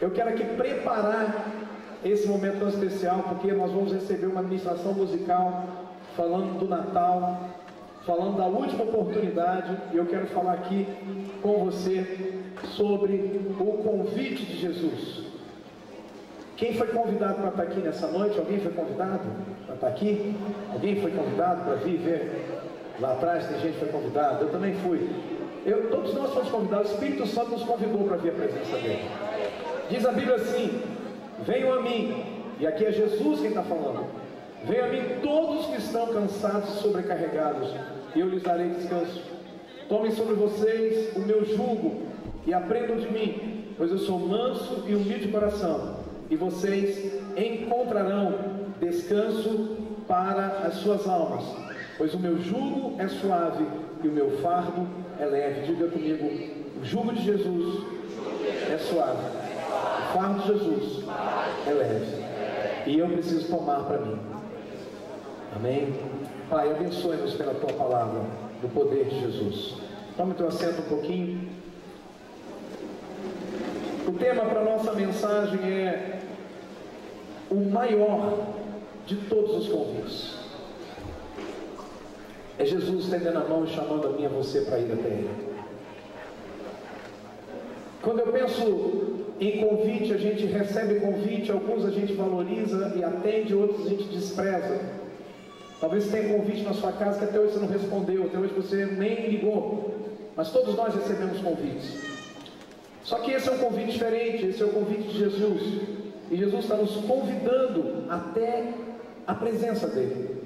Eu quero aqui preparar esse momento tão especial, porque nós vamos receber uma ministração musical falando do Natal, falando da última oportunidade, e eu quero falar aqui com você sobre o convite de Jesus. Quem foi convidado para estar aqui nessa noite? Alguém foi convidado para estar aqui? Alguém foi convidado para vir ver? Lá atrás tem gente que foi convidada, eu também fui. Todos nós fomos convidados, o Espírito Santo nos convidou para vir à presença dele. Diz a Bíblia assim: venham a mim, e aqui é Jesus quem está falando. Venham a mim todos que estão cansados e sobrecarregados, e eu lhes darei descanso. Tomem sobre vocês o meu jugo e aprendam de mim, pois eu sou manso e humilde de coração, e vocês encontrarão descanso para as suas almas, pois o meu jugo é suave e o meu fardo é leve. Diga comigo: o jugo de Jesus é suave, o fardo de Jesus é leve, e eu preciso tomar para mim. Amém? Pai, abençoe-nos pela tua palavra, do poder de Jesus. Tome teu assento um pouquinho. O tema para a nossa mensagem é o maior de todos os convites. É Jesus estendendo a mão e chamando a mim e a você para ir até Ele. Quando eu penso em convite, a gente recebe convite, alguns a gente valoriza e atende, outros a gente despreza. Talvez você tenha convite na sua casa que até hoje você não respondeu, até hoje você nem ligou, mas todos nós recebemos convites. Só que esse é um convite diferente, esse é o convite de Jesus, e Jesus está nos convidando até a presença dele.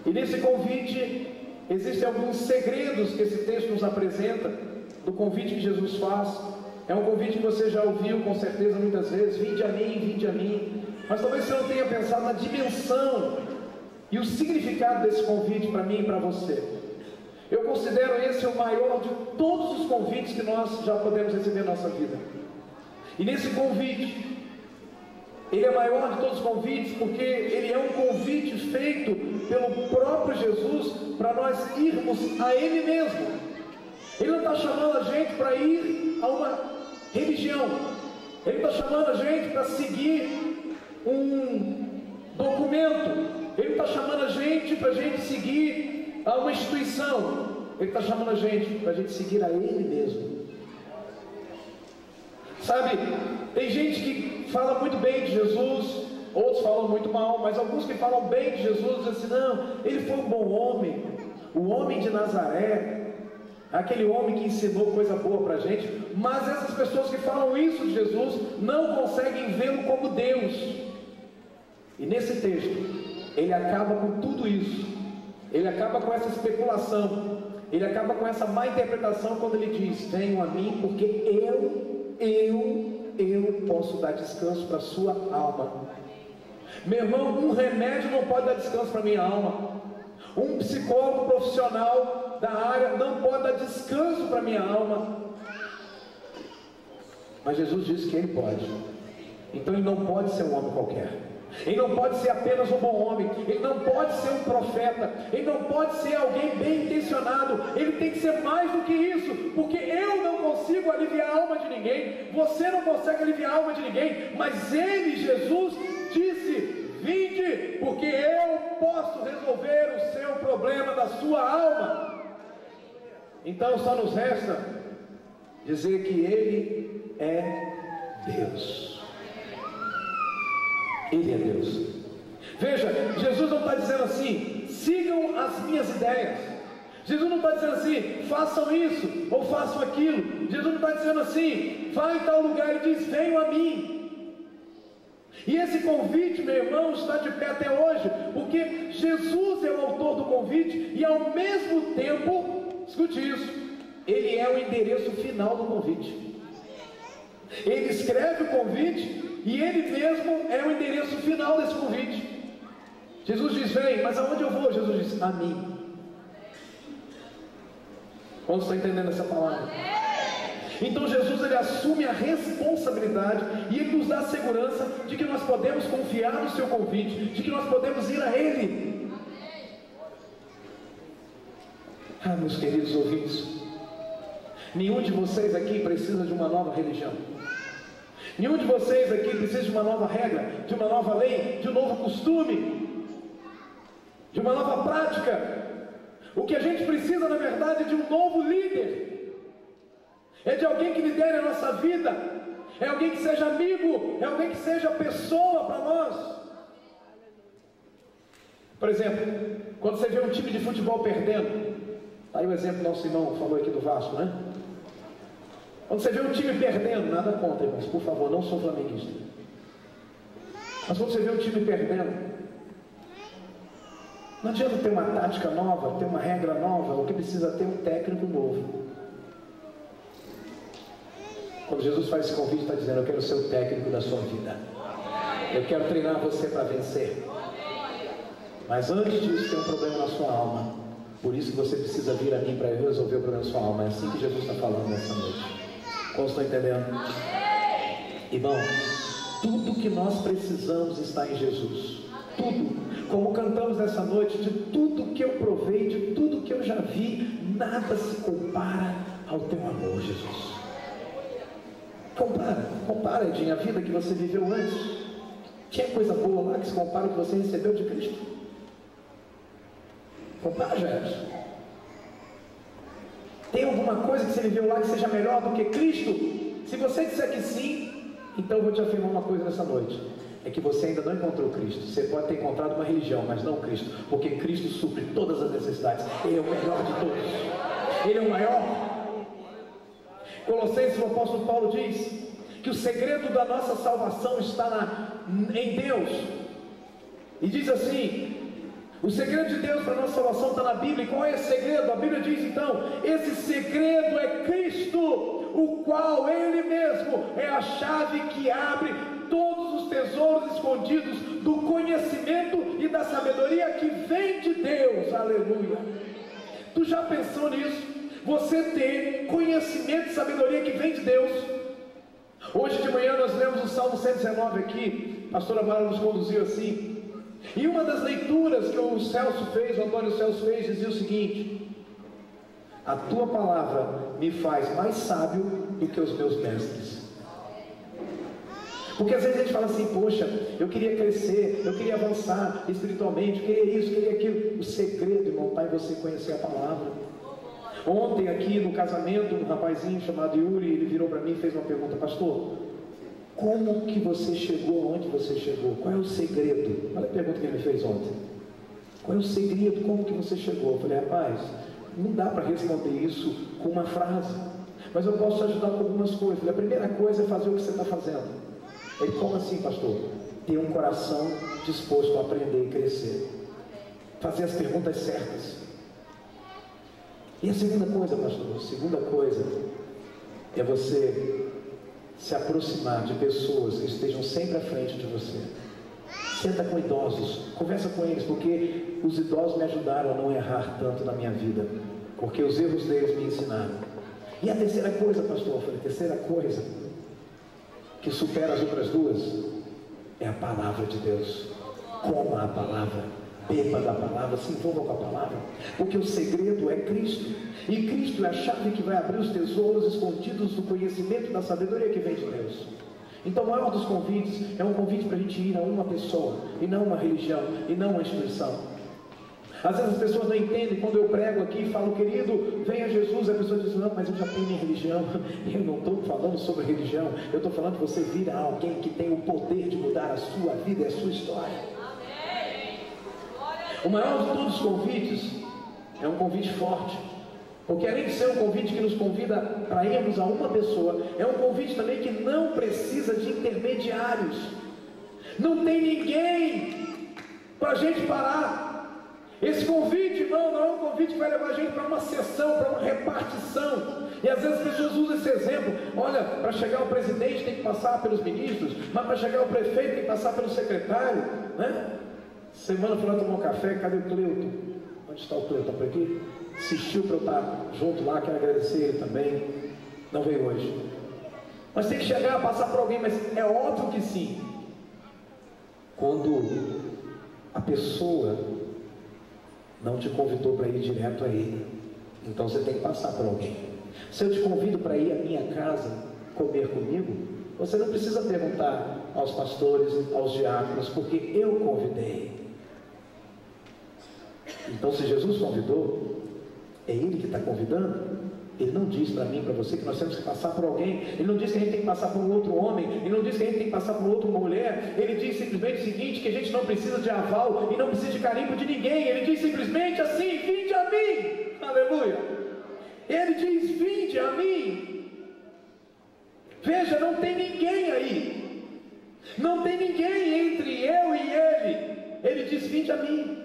E nesse convite existem alguns segredos que esse texto nos apresenta do convite que Jesus faz. É um convite que você já ouviu com certeza muitas vezes: vinde a mim, vinde a mim. Mas talvez você não tenha pensado na dimensão e o significado desse convite para mim e para você. Eu considero esse o maior de todos os convites que nós já podemos receber na nossa vida. E nesse convite, ele é maior de todos os convites, porque ele é um convite feito pelo próprio Jesus para nós irmos a Ele mesmo. Ele não está chamando a gente para ir a uma religião, Ele está chamando a gente para seguir um documento, Ele está chamando a gente para a gente seguir a uma instituição, Ele está chamando a gente para a gente seguir a Ele mesmo. Sabe, tem gente que fala muito bem de Jesus, outros falam muito mal, mas alguns que falam bem de Jesus dizem assim: não, Ele foi um bom homem, o homem de Nazaré, aquele homem que ensinou coisa boa para a gente. Mas essas pessoas que falam isso de Jesus não conseguem vê-lo como Deus. E nesse texto ele acaba com tudo isso, ele acaba com essa especulação, ele acaba com essa má interpretação quando ele diz: venham a mim, porque eu posso dar descanso para a sua alma. Meu irmão, um remédio não pode dar descanso para a minha alma, um psicólogo profissional da área não pode dar descanso para a minha alma, mas Jesus disse que Ele pode. Então Ele não pode ser um homem qualquer, Ele não pode ser apenas um bom homem, Ele não pode ser um profeta, Ele não pode ser alguém bem intencionado, Ele tem que ser mais do que isso, porque eu não consigo aliviar a alma de ninguém, você não consegue aliviar a alma de ninguém, mas Ele, Jesus, disse: vinde, porque eu posso resolver o seu problema da sua alma. Então só nos resta dizer que Ele é Deus. Ele é Deus. Veja, Jesus não está dizendo assim: sigam as minhas ideias. Jesus não está dizendo assim: façam isso ou façam aquilo. Jesus não está dizendo assim: vá em tal lugar. Ele diz: venham a mim. E esse convite, meu irmão, está de pé até hoje, porque Jesus é o autor do convite e ao mesmo tempo, escute isso, Ele é o endereço final do convite. Ele escreve o convite e Ele mesmo é o endereço final desse convite. Jesus diz: vem, mas aonde eu vou? Jesus diz: a mim. Quando está entendendo essa palavra? Então Jesus, ele assume a responsabilidade e ele nos dá a segurança de que nós podemos confiar no seu convite, de que nós podemos ir a Ele. Ah, meus queridos ouvintes, nenhum de vocês aqui precisa de uma nova religião. Nenhum de vocês aqui precisa de uma nova regra, de uma nova lei, de um novo costume, de uma nova prática. O que a gente precisa, na verdade, é de um novo líder. É de alguém que lidere a nossa vida. É alguém que seja amigo. É alguém que seja pessoa para nós. Por exemplo, quando você vê um time de futebol perdendo, aí o exemplo que nosso irmão falou aqui do Vasco, né? Quando você vê um time perdendo, nada contra, irmãos, por favor, não sou flamenguista. Mas quando você vê um time perdendo, não adianta ter uma tática nova, ter uma regra nova, o que precisa é ter um técnico novo. Quando Jesus faz esse convite, está dizendo: eu quero ser o técnico da sua vida. Eu quero treinar você para vencer. Mas antes disso, tem um problema na sua alma. Por isso que você precisa vir a mim para eu resolver o problema da sua alma. É assim que Jesus está falando nessa noite. Como estão entendendo? Irmão, tudo que nós precisamos está em Jesus. Tudo. Como cantamos nessa noite, de tudo que eu provei, de tudo que eu já vi, nada se compara ao teu amor, Jesus. Compara, Edinho, a vida que você viveu antes. Tinha coisa boa lá que se compara ao que você recebeu de Cristo? Compara, Jefferson. Tem alguma coisa que você viveu lá que seja melhor do que Cristo? Se você disser que sim, então eu vou te afirmar uma coisa nessa noite. É que você ainda não encontrou Cristo. Você pode ter encontrado uma religião, mas não Cristo. Porque Cristo supre todas as necessidades. Ele é o melhor de todos. Ele é o maior. Colossenses, o apóstolo Paulo diz que o segredo da nossa salvação está em Deus. E diz assim: o segredo de Deus para a nossa salvação está na Bíblia. E qual é esse segredo? A Bíblia diz então: esse segredo é Cristo, o qual Ele mesmo é a chave que abre todos os tesouros escondidos do conhecimento e da sabedoria que vem de Deus. Aleluia. Tu já pensou nisso? Você ter conhecimento e sabedoria que vem de Deus. Hoje de manhã nós lemos o Salmo 119 aqui. A pastora Mara nos conduziu assim. E uma das leituras que o Celso fez, o Antônio Celso fez, dizia o seguinte: a tua palavra me faz mais sábio do que os meus mestres. Porque às vezes a gente fala assim: poxa, eu queria crescer, eu queria avançar espiritualmente, eu queria isso, eu queria aquilo. O segredo, irmão, está em você conhecer a palavra. Ontem aqui no casamento, um rapazinho chamado Yuri, ele virou para mim e fez uma pergunta: pastor, como que você chegou onde você chegou? Qual é o segredo? Olha a pergunta que ele me fez ontem. Qual é o segredo? Como que você chegou? Eu falei: rapaz, não dá para responder isso com uma frase, mas eu posso te ajudar com algumas coisas. A primeira coisa é fazer o que você está fazendo. Ele: como assim, pastor? Ter um coração disposto a aprender e crescer, fazer as perguntas certas. E a segunda coisa, pastor, a segunda coisa é você se aproximar de pessoas que estejam sempre à frente de você. Senta com idosos, conversa com eles, porque os idosos me ajudaram a não errar tanto na minha vida, porque os erros deles me ensinaram. E a terceira coisa, pastor, eu falei: a terceira coisa que supera as outras duas é a palavra de Deus. Coma a palavra, beba da palavra, se envolva com a palavra, porque o segredo é Cristo, e Cristo é a chave que vai abrir os tesouros escondidos do conhecimento e da sabedoria que vem de Deus. Então o maior dos convites é um convite para a gente ir a uma pessoa, e não uma religião, e não uma instituição. Às vezes as pessoas não entendem quando eu prego aqui e falo: querido, venha Jesus. A pessoa diz: não, mas eu já tenho minha religião. Eu não estou falando sobre religião, eu estou falando de você vir a alguém que tem o poder de mudar a sua vida e a sua história. O maior de todos os convites é um convite forte, porque além de ser um convite que nos convida para irmos a uma pessoa, é um convite também que não precisa de intermediários. Não tem ninguém para a gente parar. Esse convite, irmão, não é um convite que vai levar a gente para uma sessão, para uma repartição. E às vezes as pessoas usam esse exemplo: olha, para chegar o presidente tem que passar pelos ministros, mas para chegar o prefeito tem que passar pelo secretário, né? Semana fui lá tomar um café, cadê o Cleuto? Onde está o Cleuto? Está por aqui? Insistiu para eu estar junto lá, quero agradecer ele também. Não veio hoje. Mas tem que chegar, passar por alguém, mas é óbvio que sim. Quando a pessoa não te convidou para ir direto a ele, então você tem que passar por alguém. Se eu te convido para ir à minha casa comer comigo, Você não precisa perguntar aos pastores, aos diáconos, porque eu convidei. Então, se Jesus convidou, é Ele que está convidando. Ele não diz para mim, para você, que nós temos que passar por alguém. Ele não diz que a gente tem que passar por um outro homem. Ele não diz que a gente tem que passar por outra mulher. Ele diz simplesmente o seguinte, que a gente não precisa de aval e não precisa de carimbo de ninguém. Ele diz simplesmente assim: vinde a mim. Aleluia. Ele diz: vinde a mim. Veja, não tem ninguém aí. Não tem ninguém entre eu e Ele. Ele diz: vinde a mim.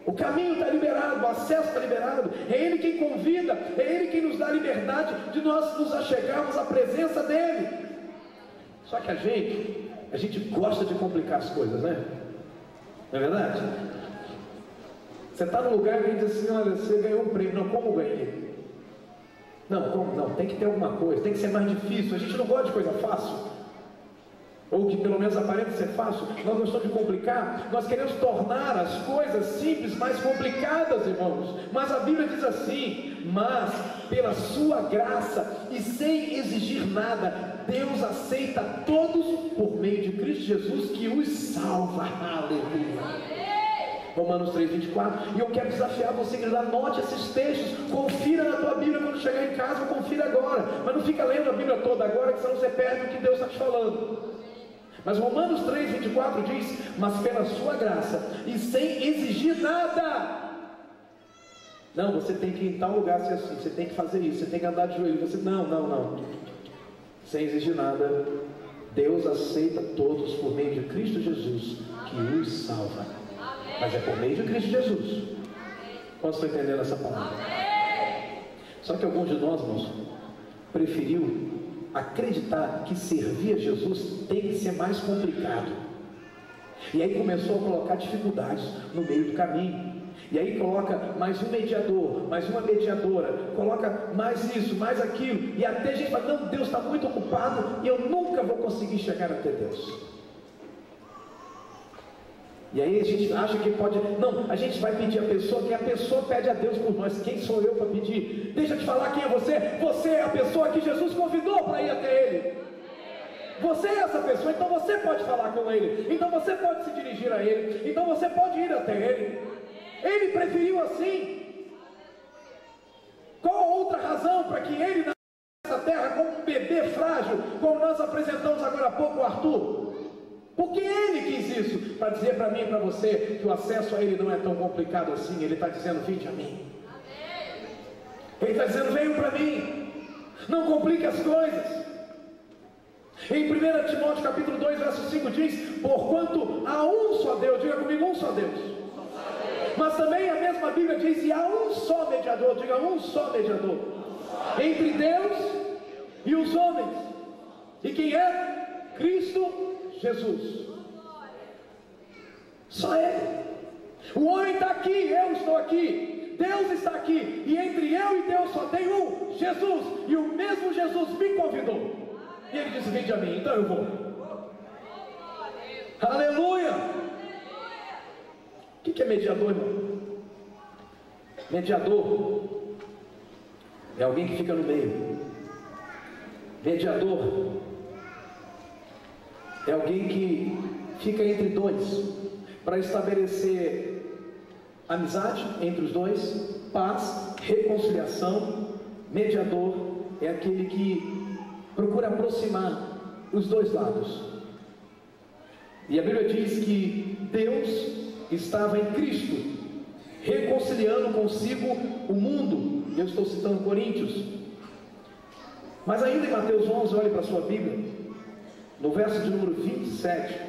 O caminho está liberado, o acesso está liberado. É Ele quem convida, é Ele quem nos dá a liberdade de nós nos achegarmos à presença dEle. Só que a gente gosta de complicar as coisas, né? Não é verdade? Você está num lugar e diz assim: olha, você ganhou um prêmio. Não, como ganhei? Não, como? Não, tem que ter alguma coisa, tem que ser mais difícil. A gente não gosta de coisa fácil, ou que pelo menos aparenta ser fácil. Nós gostamos de complicar. Nós queremos tornar as coisas simples mais complicadas, irmãos. Mas a Bíblia diz assim: mas pela sua graça e sem exigir nada, Deus aceita todos por meio de Cristo Jesus, que os salva. Aleluia. Romanos 3:24. E eu quero desafiar você que anote esses textos, confira na tua Bíblia quando chegar em casa, confira agora, mas não fica lendo a Bíblia toda agora, que senão você perde o que Deus está te falando. Mas Romanos 3:24 diz: mas pela sua graça e sem exigir nada. Não, você tem que ir em tal lugar ser assim, você tem que fazer isso, você tem que andar de joelho. Você, não. Sem exigir nada, Deus aceita todos por meio de Cristo Jesus, que os salva. Mas é por meio de Cristo Jesus. Quantos estão entendendo essa palavra? Só que alguns de nós, irmãos, preferiu acreditar que servir a Jesus tem que ser mais complicado. E aí começou a colocar dificuldades no meio do caminho. E aí coloca mais um mediador, mais uma mediadora, coloca mais isso, mais aquilo. E até a gente fala: não, Deus está muito ocupado e eu nunca vou conseguir chegar até Deus. E aí a gente acha que pode, não, a gente vai pedir a pessoa, que a pessoa pede a Deus por nós. Quem sou eu para pedir? Deixa eu te falar quem é você. Você é a pessoa que Jesus convidou para ir até Ele. Você é essa pessoa, então você pode falar com Ele, então você pode se dirigir a Ele, então você pode ir até Ele. Ele preferiu assim. Qual a outra razão para que Ele nessa terra, como um bebê frágil, como nós apresentamos agora há pouco o Arthur? Porque Ele quis isso, para dizer para mim e para você que o acesso a Ele não é tão complicado assim. Ele está dizendo: vinde a mim. Ele está dizendo: venham para mim, não complique as coisas. Em 1 Timóteo capítulo 2, verso 5 diz: porquanto há um só Deus. Diga comigo: um só Deus. Mas também a mesma Bíblia diz: e há um só mediador. Diga: um só mediador entre Deus e os homens. E quem é? Cristo Jesus. Só Ele. O homem está aqui, eu estou aqui, Deus está aqui, e entre eu e Deus só tem um, Jesus. E o mesmo Jesus me convidou, e Ele disse: vinde a mim, então eu vou. Aleluia. O que é mediador, irmão? Mediador é alguém que fica no meio. Mediador é alguém que fica entre dois, para estabelecer amizade entre os dois, paz, reconciliação. Mediador é aquele que procura aproximar os dois lados. E a Bíblia diz que Deus estava em Cristo, reconciliando consigo o mundo. Eu estou citando Coríntios. Mas ainda em Mateus 11, olhe para a sua Bíblia, no verso de número 27,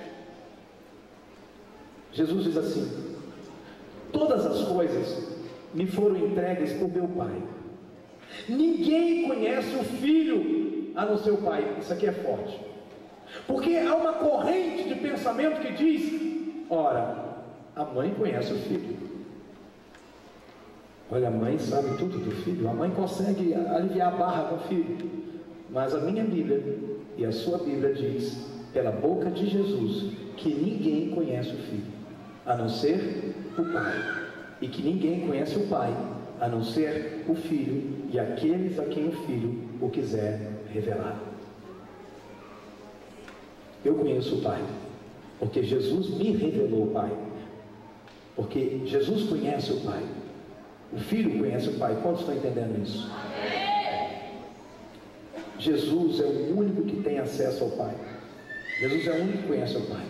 Jesus diz assim: todas as coisas me foram entregues por meu Pai. Ninguém conhece o Filho a não ser o Pai. Isso aqui é forte, porque há uma corrente de pensamento que diz: ora, a mãe conhece o filho. Olha, a mãe sabe tudo do filho, a mãe consegue aliviar a barra com o filho. Mas a minha Bíblia e a sua Bíblia diz, pela boca de Jesus, que ninguém conhece o Filho, a não ser o Pai. E que ninguém conhece o Pai, a não ser o Filho e aqueles a quem o Filho o quiser revelar. Eu conheço o Pai, porque Jesus me revelou o Pai. Porque Jesus conhece o Pai. O Filho conhece o Pai. Quantos estão entendendo isso? Jesus é o único que tem acesso ao Pai. Jesus é o único que conhece o Pai.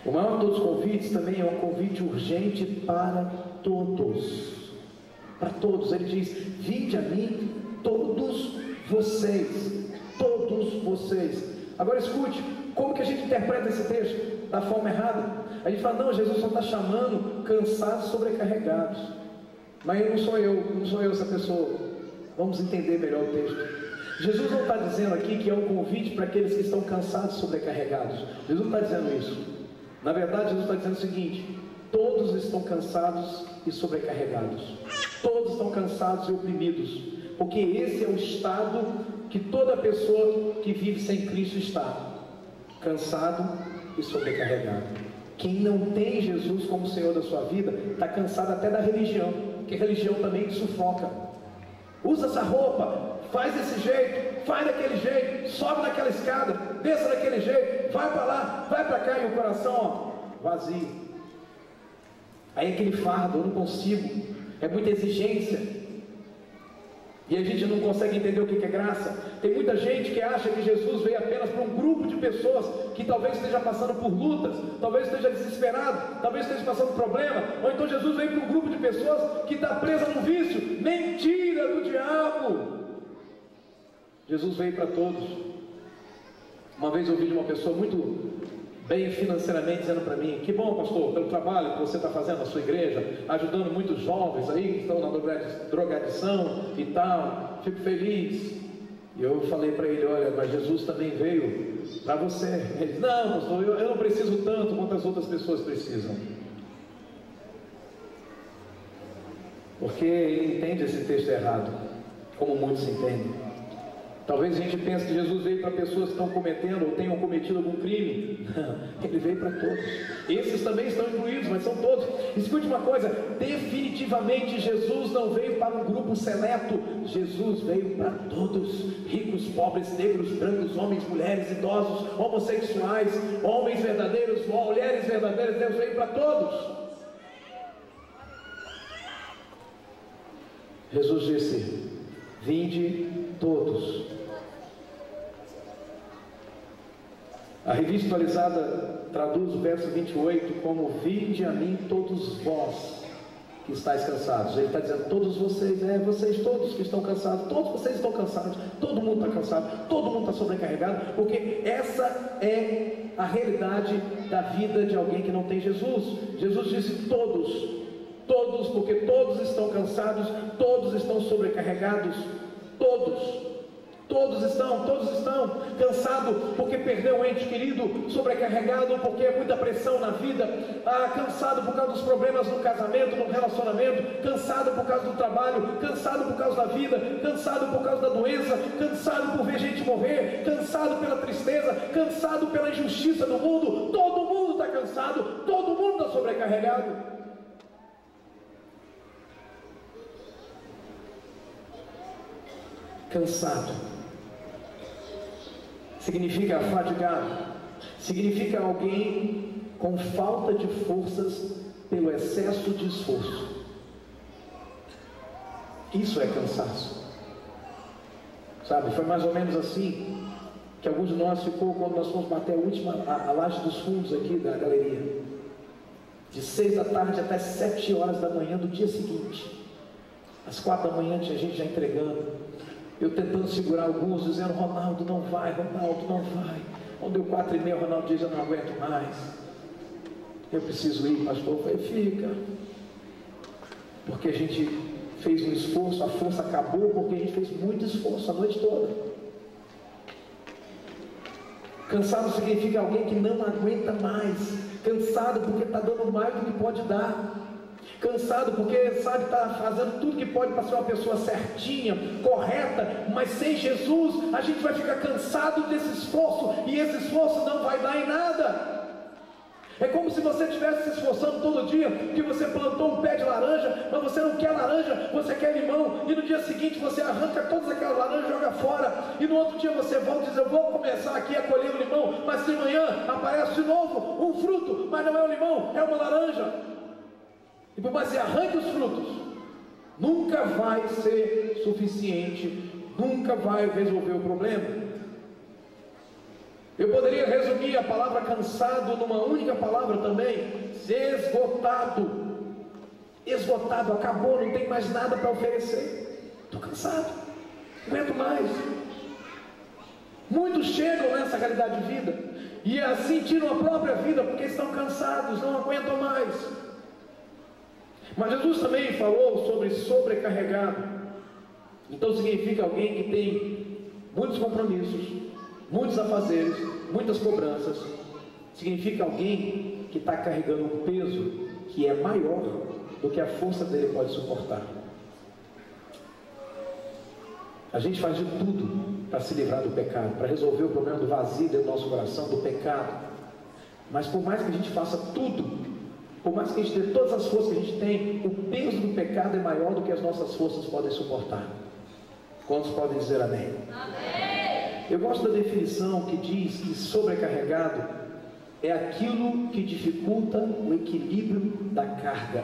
O maior dos convites também é um convite urgente para todos. Para todos. Ele diz: vinde a mim todos vocês. Todos vocês. Agora escute, como que a gente interpreta esse texto? Da forma errada. A gente fala: não, Jesus só está chamando cansados, sobrecarregados. Mas não sou eu essa pessoa. Vamos entender melhor o texto. Jesus não está dizendo aqui que é um convite para aqueles que estão cansados, sobrecarregados. Jesus não está dizendo isso. Na verdade, Jesus está dizendo o seguinte: todos estão cansados e sobrecarregados. Todos estão cansados e oprimidos. Porque esse é o estado que toda pessoa que vive sem Cristo está: cansado e sobrecarregado. Quem não tem Jesus como Senhor da sua vida está cansado até da religião, porque religião também te sufoca. Usa essa roupa, faz desse jeito, faz daquele jeito, sobe daquela escada, desça daquele jeito, vai para lá, vai para cá, e o coração vazio. Aí aquele fardo: eu não consigo, é muita exigência. E a gente não consegue entender o que é graça. Tem muita gente que acha que Jesus veio apenas para um grupo de pessoas que talvez esteja passando por lutas, talvez esteja desesperado, talvez esteja passando problema, ou então Jesus veio para um grupo de pessoas que está presa no vício. Mentira do diabo! Jesus veio para todos. Uma vez eu ouvi de uma pessoa muito bem financeiramente dizendo para mim: que bom, pastor, pelo trabalho que você está fazendo na sua igreja, ajudando muitos jovens aí que estão na drogadição e tal, fico feliz. E eu falei para ele: olha, mas Jesus também veio para você. Ele disse: não, pastor, eu não preciso tanto quanto as outras pessoas precisam. Porque ele entende esse texto errado, como muitos entendem. Talvez a gente pense que Jesus veio para pessoas que estão cometendo ou tenham cometido algum crime. Não, ele veio para todos. Esses também estão incluídos, mas são todos. Escute uma coisa: definitivamente Jesus não veio para um grupo seleto. Jesus veio para todos: ricos, pobres, negros, brancos, homens, mulheres, idosos, homossexuais, homens verdadeiros, mulheres verdadeiras. Deus veio para todos. Jesus disse: vinde todos. A Revista Atualizada traduz o verso 28 como: vinde a mim todos vós que estáis cansados. Ele está dizendo: todos vocês, vocês todos que estão cansados, todos vocês estão cansados, todo mundo está cansado, todo mundo está sobrecarregado, porque essa é a realidade da vida de alguém que não tem Jesus. Jesus disse: todos, todos, porque todos estão cansados, todos estão sobrecarregados, todos estão cansados porque perdeu um ente querido, sobrecarregado porque é muita pressão na vida, cansado por causa dos problemas no casamento, no relacionamento, cansado por causa do trabalho, cansado por causa da vida, cansado por causa da doença, cansado por ver gente morrer, cansado pela tristeza, cansado pela injustiça do mundo. Todo mundo está cansado, todo mundo está sobrecarregado. Cansado significa fadigado, significa alguém com falta de forças pelo excesso de esforço. Isso é cansaço, sabe? Foi mais ou menos assim que alguns de nós ficou quando nós fomos bater a laje dos fundos aqui da galeria, de 6 da tarde até 7 horas da manhã do dia seguinte. Às 4 da manhã tinha gente já entregando, eu tentando segurar alguns, dizendo: Ronaldo, não vai, Ronaldo, não vai. Quando deu 4h30, Ronaldo diz: eu não aguento mais, eu preciso ir, pastor. Eu falei: fica, porque a gente fez um esforço, a força acabou porque a gente fez muito esforço a noite toda. Cansado significa alguém que não aguenta mais, cansado porque está dando mais do que pode dar, cansado porque sabe, está fazendo tudo que pode para ser uma pessoa certinha, correta, mas sem Jesus a gente vai ficar cansado desse esforço, e esse esforço não vai dar em nada. É como se você estivesse se esforçando todo dia, que você plantou um pé de laranja, mas você não quer laranja, você quer limão, e no dia seguinte você arranca todas aquelas laranjas e joga fora, e no outro dia você volta e diz, eu vou começar aqui a colher o limão, mas de manhã aparece de novo um fruto, mas não é um limão, é uma laranja. E por mais que você arranque os frutos, nunca vai ser suficiente, nunca vai resolver o problema. Eu poderia resumir a palavra cansado numa única palavra também: esgotado. Esgotado, acabou, não tem mais nada para oferecer. Estou cansado, não aguento mais. Muitos chegam nessa realidade de vida e assim tiram a própria vida porque estão cansados, não aguentam mais. Mas Jesus também falou sobre sobrecarregado. Então significa alguém que tem muitos compromissos, muitos afazeres, muitas cobranças. Significa alguém que está carregando um peso que é maior do que a força dele pode suportar. A gente faz de tudo para se livrar do pecado, para resolver o problema do vazio dentro do nosso coração, do pecado. Mas por mais que a gente faça tudo, por mais que a gente dê todas as forças que a gente tem, o peso do pecado é maior do que as nossas forças podem suportar. Quantos podem dizer amém? Amém. Eu gosto da definição que diz que sobrecarregado é aquilo que dificulta o equilíbrio da carga.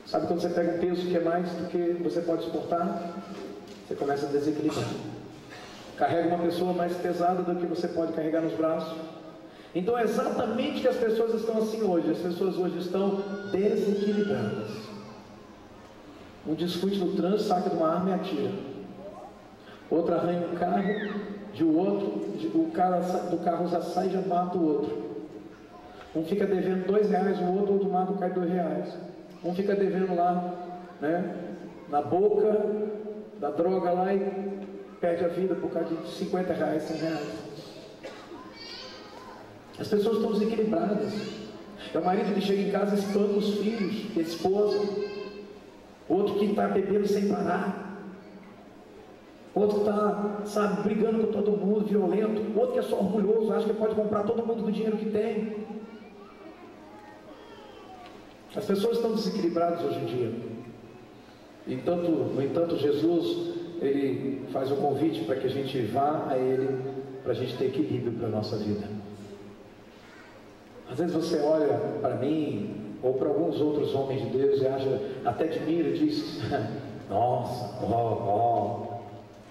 Sabe quando você pega um peso que é mais do que você pode suportar? Você começa a desequilibrar. Carrega uma pessoa mais pesada do que você pode carregar nos braços. Então é exatamente que as pessoas estão assim hoje. As pessoas hoje estão desequilibradas. Um discute no trânsito, saca de uma arma e atira. Outro arranha um carro de outro, o cara do carro já sai e já mata o outro. Um fica devendo R$2, o outro mata cai R$2. Um fica devendo lá, né, na boca da droga lá e perde a vida por causa de R$50, R$100. As pessoas estão desequilibradas. É o marido que chega em casa e espanca os filhos, a esposa. Outro que está bebendo sem parar. Outro que está, sabe, brigando com todo mundo, violento. Outro que é só orgulhoso, acha que pode comprar todo mundo com o dinheiro que tem. As pessoas estão desequilibradas hoje em dia. No entanto, Jesus, Ele faz um convite para que a gente vá a Ele, para a gente ter equilíbrio para a nossa vida. Às vezes você olha para mim, ou para alguns outros homens de Deus, e acha, até admira e diz, nossa,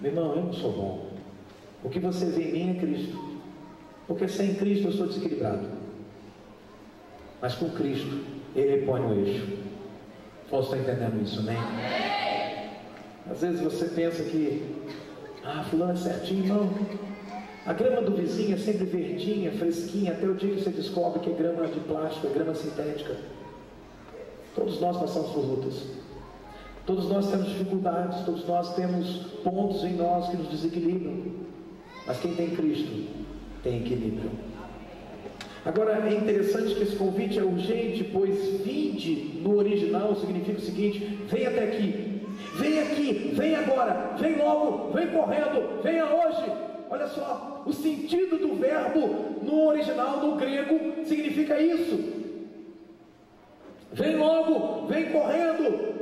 meu irmão, eu não sou bom. O que você vê em mim é Cristo. Porque sem Cristo eu sou desequilibrado. Mas com Cristo, Ele põe no eixo. Você está entendendo isso, né? Às vezes você pensa que, fulano é certinho, não. A grama do vizinho é sempre verdinha, fresquinha, até o dia que você descobre que é grama de plástico, é grama sintética. Todos nós passamos por lutas. Todos nós temos dificuldades, todos nós temos pontos em nós que nos desequilibram. Mas quem tem Cristo, tem equilíbrio. Agora é interessante que esse convite é urgente, pois vinde no original significa o seguinte: vem até aqui, vem agora, vem logo, vem correndo, venha hoje. Olha só, o sentido do verbo no original, no grego, significa isso. Vem logo, vem correndo.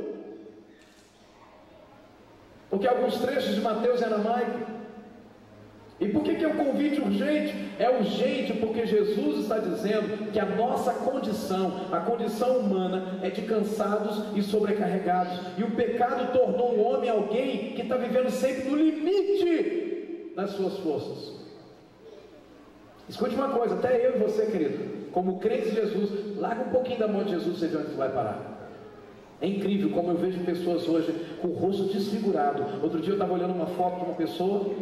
Porque alguns trechos de Mateus é aramaico. E por que é um convite urgente? É urgente porque Jesus está dizendo que a nossa condição, a condição humana, é de cansados e sobrecarregados. E o pecado tornou o homem alguém que está vivendo sempre no limite das suas forças. Escute uma coisa, até eu e você, querido, como crentes de Jesus, larga um pouquinho da mão de Jesus, você vê onde você vai parar. É incrível como eu vejo pessoas hoje com o rosto desfigurado. Outro dia eu estava olhando uma foto de uma pessoa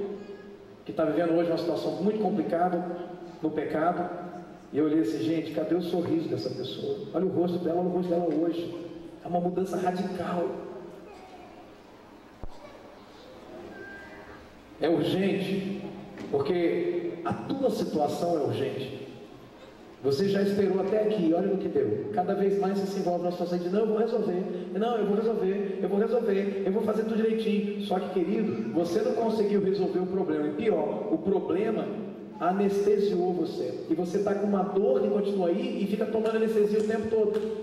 que está vivendo hoje uma situação muito complicada no pecado, e eu olhei assim, gente, cadê o sorriso dessa pessoa? Olha o rosto dela hoje. É uma mudança radical. É urgente, porque a tua situação é urgente. Você já esperou até aqui, olha no que deu. Cada vez mais você se envolve na situação de, não, eu vou resolver, eu vou fazer tudo direitinho. Só que, querido, você não conseguiu resolver o problema. E pior, o problema anestesiou você, e você está com uma dor que continua aí e fica tomando anestesia o tempo todo.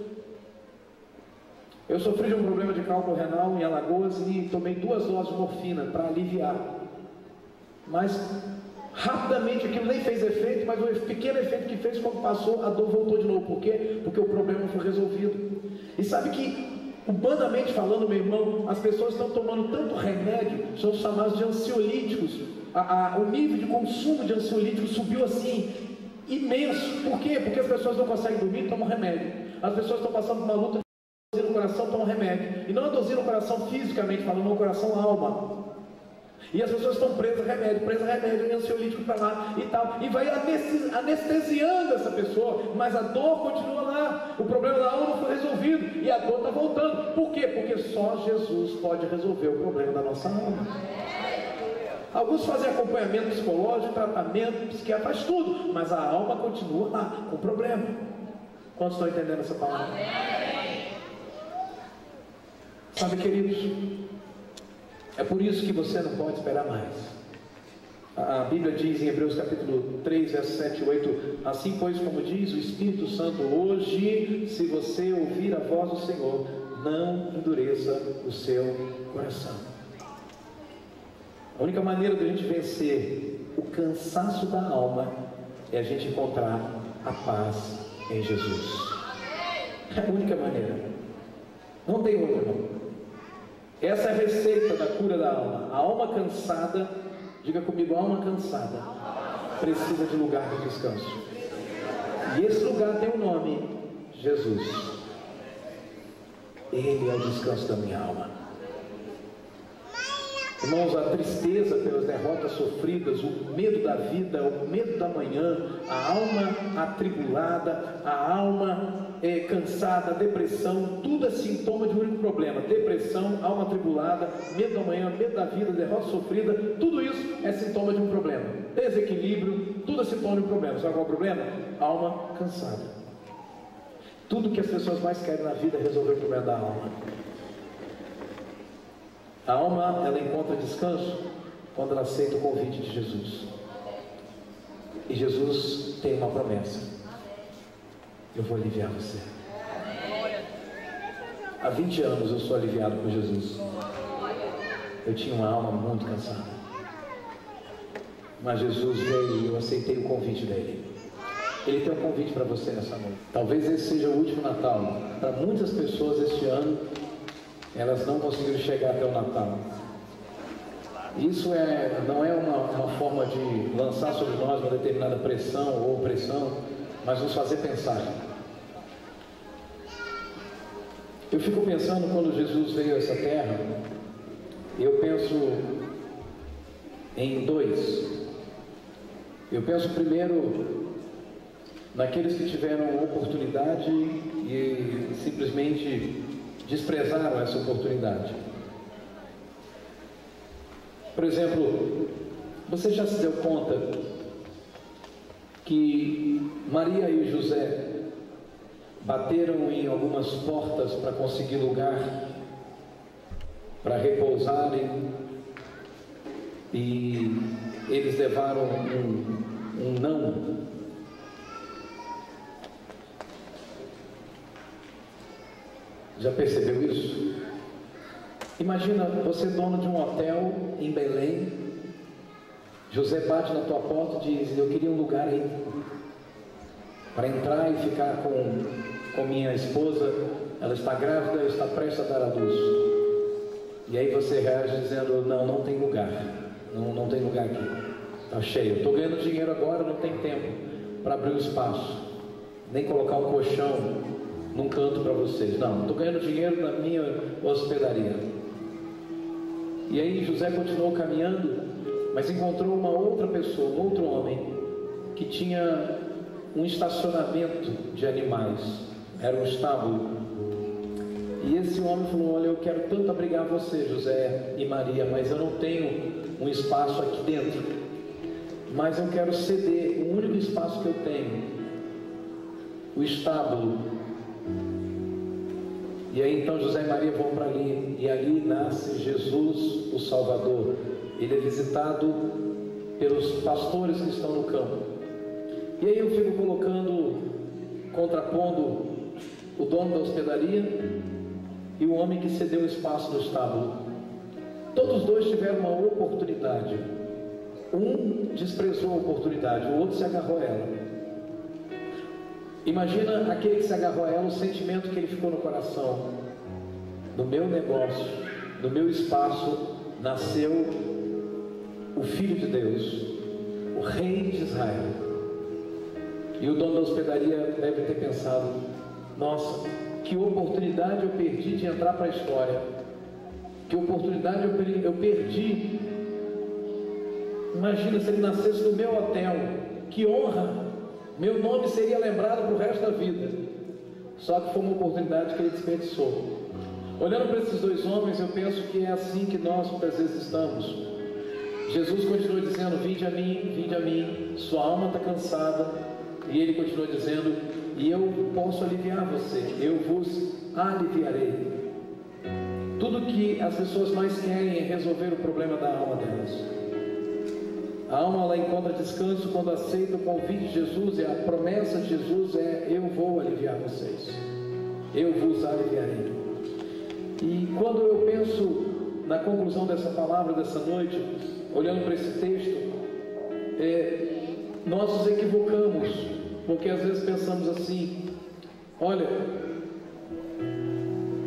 Eu sofri de um problema de cálculo renal em Alagoas e tomei 2 doses de morfina para aliviar, mas rapidamente aquilo nem fez efeito, mas o pequeno efeito que fez, quando passou, a dor voltou de novo. Por quê? Porque o problema foi resolvido. E sabe que, humanamente falando, meu irmão, as pessoas estão tomando tanto remédio, são chamados de ansiolíticos. O nível de consumo de ansiolíticos subiu assim, imenso. Por quê? Porque as pessoas não conseguem dormir, tomam remédio. As pessoas estão passando por uma luta no coração, tomam remédio. E não aduzir no coração fisicamente falando, no coração, alma. E as pessoas estão presas a remédio, e ansiolítico para lá e tal, e vai anestesiando essa pessoa, mas a dor continua lá, o problema da alma não foi resolvido, e a dor está voltando. Por quê? Porque só Jesus pode resolver o problema da nossa alma. Alguns fazem acompanhamento psicológico, tratamento, psiquiatra, faz tudo, mas a alma continua lá, com problema. Quantos estão entendendo essa palavra? Sabe, queridos, é por isso que você não pode esperar mais. A Bíblia diz em Hebreus capítulo 3, versos 7 e 8: assim, pois, como diz o Espírito Santo hoje, se você ouvir a voz do Senhor, não endureça o seu coração. A única maneira de a gente vencer o cansaço da alma é a gente encontrar a paz em Jesus. É a única maneira. Não tem outra, irmão. Essa é a receita da cura da alma. A alma cansada, diga comigo, a alma cansada precisa de lugar de descanso. E esse lugar tem um nome: Jesus. Ele é o descanso da minha alma. Irmãos, a tristeza pelas derrotas sofridas, o medo da vida, o medo da manhã, a alma atribulada, a alma cansada, depressão, tudo é sintoma de um único problema: depressão, alma atribulada, medo da manhã, medo da vida, derrota sofrida, tudo isso é sintoma de um problema. Desequilíbrio, tudo é sintoma de um problema. Sabe qual é o problema? Alma cansada. Tudo que as pessoas mais querem na vida é resolver o problema da alma. A alma, ela encontra descanso quando ela aceita o convite de Jesus. E Jesus tem uma promessa: eu vou aliviar você. Há 20 anos eu sou aliviado por Jesus. Eu tinha uma alma muito cansada, mas Jesus veio e eu aceitei o convite dele. Ele tem um convite para você nessa noite. Talvez esse seja o último Natal. Para muitas pessoas este ano, elas não conseguiram chegar até o Natal. Isso não é uma forma de lançar sobre nós uma determinada pressão ou opressão, mas nos fazer pensar. Eu fico pensando, quando Jesus veio a essa terra, eu penso em 2. Eu penso primeiro naqueles que tiveram oportunidade e simplesmente desprezaram essa oportunidade. Por exemplo, você já se deu conta que Maria e José bateram em algumas portas para conseguir lugar para repousarem, e eles levaram um não? Já percebeu isso? Imagina você, dono de um hotel em Belém. José bate na tua porta e diz: eu queria um lugar aí para entrar e ficar com minha esposa. Ela está grávida, está prestes a dar à luz. E aí você reage dizendo: não tem lugar. Não tem lugar aqui. Está cheio. Estou ganhando dinheiro agora, não tem tempo para abrir o espaço, nem colocar um colchão num canto para vocês. Não, estou ganhando dinheiro na minha hospedaria. E aí José continuou caminhando, mas encontrou uma outra pessoa, um outro homem, que tinha um estacionamento de animais. Era um estábulo. E esse homem falou: olha, eu quero tanto abrigar você, José e Maria, mas eu não tenho um espaço aqui dentro. Mas eu quero ceder o único espaço que eu tenho, o estábulo. E aí então José e Maria vão para ali, e ali nasce Jesus, o Salvador. Ele é visitado pelos pastores que estão no campo. E aí eu fico contrapondo o dono da hospedaria e o homem que cedeu espaço no estábulo. Todos dois tiveram uma oportunidade. Um desprezou a oportunidade, o outro se agarrou a ela. Imagina aquele que se agarrou a ela, o sentimento que ele ficou no coração. No meu negócio, no meu espaço, nasceu o Filho de Deus, o Rei de Israel. E o dono da hospedaria deve ter pensado: nossa, que oportunidade eu perdi de entrar para a história. Que oportunidade eu perdi. Imagina se ele nascesse no meu hotel. Que honra! Meu nome seria lembrado para o resto da vida. Só que foi uma oportunidade que ele desperdiçou. Olhando para esses dois homens, eu penso que é assim que nós muitas vezes estamos. Jesus continua dizendo: vinde a mim, sua alma está cansada. E ele continua dizendo: e eu posso aliviar você, eu vos aliviarei. Tudo que as pessoas mais querem é resolver o problema da alma delas. A alma, ela encontra descanso quando aceita o convite de Jesus, e a promessa de Jesus é: eu vou aliviar vocês, eu vos aliviarei. E quando eu penso na conclusão dessa palavra dessa noite, olhando para esse texto, nós nos equivocamos, porque às vezes pensamos assim: olha,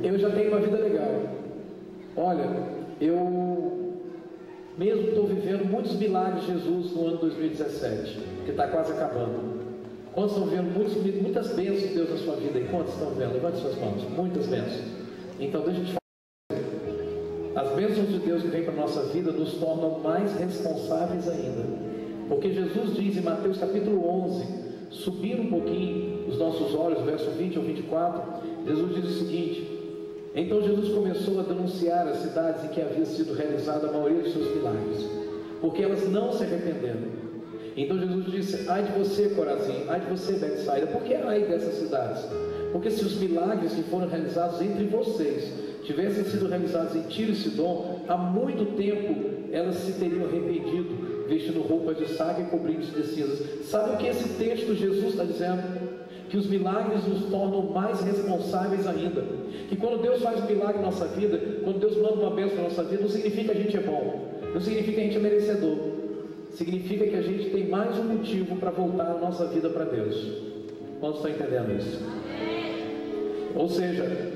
eu já tenho uma vida legal, olha, eu mesmo estou vivendo muitos milagres de Jesus no ano 2017, que está quase acabando. Quantos estão vendo muitas bênçãos de Deus na sua vida? E quantos estão vendo? Levante suas mãos. Muitas bênçãos. Então deixa eu te falar. As bênçãos de Deus que vêm para a nossa vida nos tornam mais responsáveis ainda. Porque Jesus diz em Mateus capítulo 11, subindo um pouquinho os nossos olhos, verso 20 ao 24, Jesus diz o seguinte: então Jesus começou a denunciar as cidades em que havia sido realizada a maioria dos seus milagres, porque elas não se arrependeram. Então Jesus disse: ai de você, Corazim, ai de você, Betsaida. Por que ai dessas cidades? Porque se os milagres que foram realizados entre vocês tivessem sido realizados em Tiro e Sidom, há muito tempo elas se teriam arrependido, vestindo roupas de saco e cobrindo-se de cinzas. Sabe o que esse texto Jesus está dizendo? Que os milagres nos tornam mais responsáveis ainda. Que quando Deus faz um milagre na nossa vida, quando Deus manda uma bênção na nossa vida, não significa que a gente é bom, não significa que a gente é merecedor, significa que a gente tem mais um motivo para voltar a nossa vida para Deus. Quantos estão entendendo isso? Ou seja,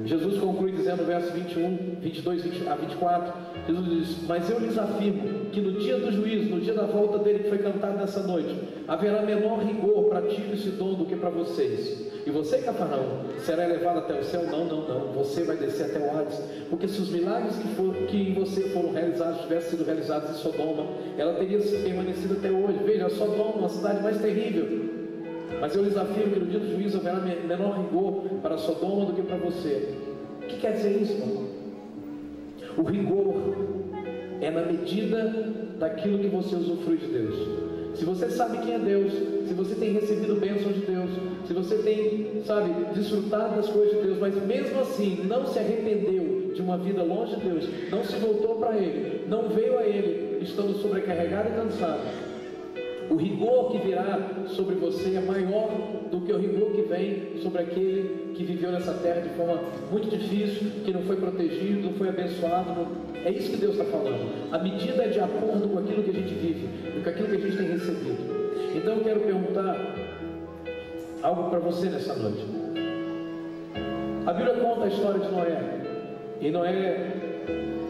Jesus conclui dizendo no verso 21, 22 a 24, Jesus diz: mas eu lhes afirmo que no dia do juízo, no dia da volta dele que foi cantado nessa noite, haverá menor rigor para Tiro e Sidom do que para vocês. E você, Cafarnaum, será elevado até o céu? Não, você vai descer até o Hades. Porque se os milagres que em você foram realizados tivessem sido realizados em Sodoma, ela teria permanecido até hoje. Veja, Sodoma, uma cidade mais terrível. Mas eu lhes afirmo que no dia do juízo haverá menor rigor para Sodoma do que para você. O que quer dizer isso, irmão? O rigor é na medida daquilo que você usufrui de Deus. Se você sabe quem é Deus, se você tem recebido bênçãos de Deus, se você tem, desfrutado das coisas de Deus, mas mesmo assim não se arrependeu de uma vida longe de Deus, não se voltou para Ele, não veio a Ele, estando sobrecarregado e cansado, o rigor que virá sobre você é maior do que o rigor que vem sobre aquele que viveu nessa terra de forma muito difícil, que não foi protegido, não foi abençoado. É isso que Deus está falando. A medida é de acordo com aquilo que a gente vive, com aquilo que a gente tem recebido. Então eu quero perguntar algo para você nessa noite. A Bíblia conta a história de Noé. E Noé,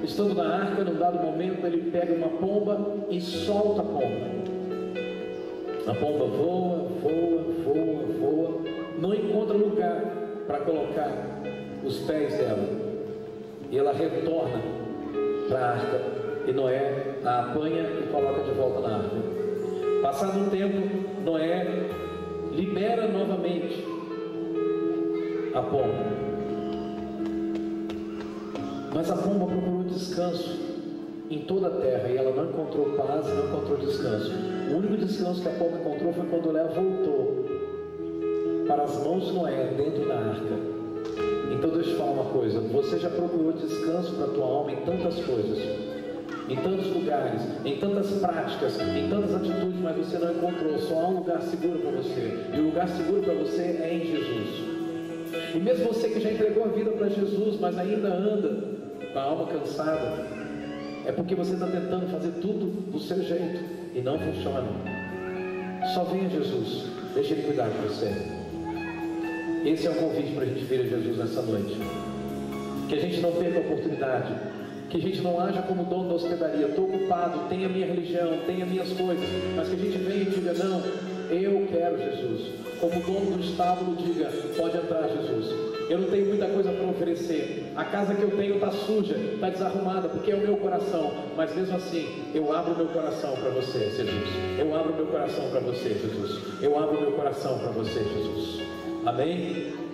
estando na arca, num dado momento, ele pega uma pomba e solta a pomba. A pomba voa, não encontra lugar para colocar os pés dela. E ela retorna para a arca. E Noé a apanha e coloca de volta na arca. Passado um tempo, Noé libera novamente a pomba. Mas a pomba procurou descanso em toda a terra, e ela não encontrou paz, não encontrou descanso. O único descanso que a pomba encontrou foi quando ela voltou para as mãos de Noé dentro da arca. Então deixa eu te falar uma coisa: você já procurou descanso para a tua alma em tantas coisas, em tantos lugares, em tantas práticas, em tantas atitudes, mas você não encontrou. Só há um lugar seguro para você, e o lugar seguro para você é em Jesus. E mesmo você que já entregou a vida para Jesus, mas ainda anda com a alma cansada, é porque você está tentando fazer tudo do seu jeito e não funciona. Só venha Jesus, deixa Ele cuidar de você. Esse é o convite para a gente vir a Jesus nessa noite. Que a gente não perca a oportunidade, que a gente não haja como dono da hospedaria. Estou ocupado, tenho a minha religião, tenho as minhas coisas, mas que a gente venha e diga: não, eu quero Jesus. Como dono do estábulo, diga: pode entrar, Jesus. Eu não tenho muita coisa para oferecer, a casa que eu tenho está suja, está desarrumada, porque é o meu coração, mas mesmo assim, eu abro o meu coração para você, Jesus. Eu abro o meu coração para você, Jesus. Eu abro o meu coração para você, Jesus. Amém?